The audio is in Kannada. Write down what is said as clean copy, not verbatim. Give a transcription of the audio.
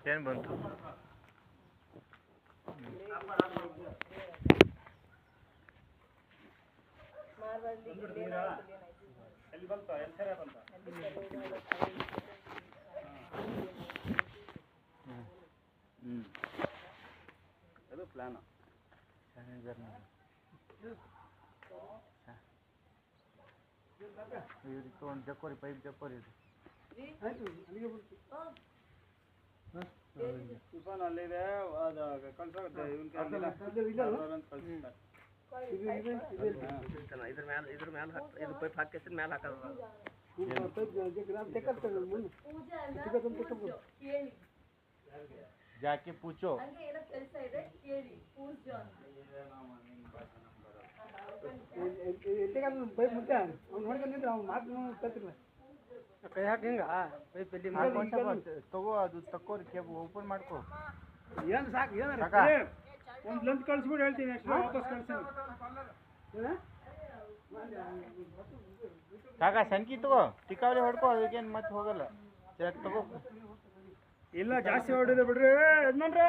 ಏನು ಬಂತು ಅದು ಪ್ಲಾನ್ ಇದಕ್ಕೆ ಒಂದು ಜಕ್ಕೋರಿ ಪೈಪ್ ಜಕ್ಕೋರಿ ಇದು ತುಫಾನ್ ಅಲ್ಲಿದೆ ಅದು ಕಳ್ಸೋಗುತ್ತೆ ಇವನ್ ಇದ್ರ ಮೇಲೆ ಇದು ಪೈಪ್ ಹಾಕಿಸಿ ಮೇಲೆ ಹಾಕೋದು जाके पूछो ತಗೋ ಅದು ತಕ್ಕೋರಿ ಕೇಬ್ ಓಪನ್ ಮಾಡ್ಕೋ ಏನು ಸಾಕು ಏನು ಒಂದು ಲಂಚ್ ಕಳಿಸ್ಬಿಟ್ಟು ಹೇಳ್ತೀನಿ ಅಷ್ಟು ವಾಪಸ್ ಕಳ್ಸೋಣ ಕಾಕ ಸಂಕಿ ತಗೋ ಟಿಕಾವಳಿ ಹೊಡ್ಕೋ ಅದಕ್ಕೇನು ಮತ್ತೆ ಹೋಗಲ್ಲ ತಗೋ ಇಲ್ಲ ಜಾಸ್ತಿ ಹೊಡಿದೆ ಬಿಡ್ರಿ ಯಜಮಾನ್ರೆ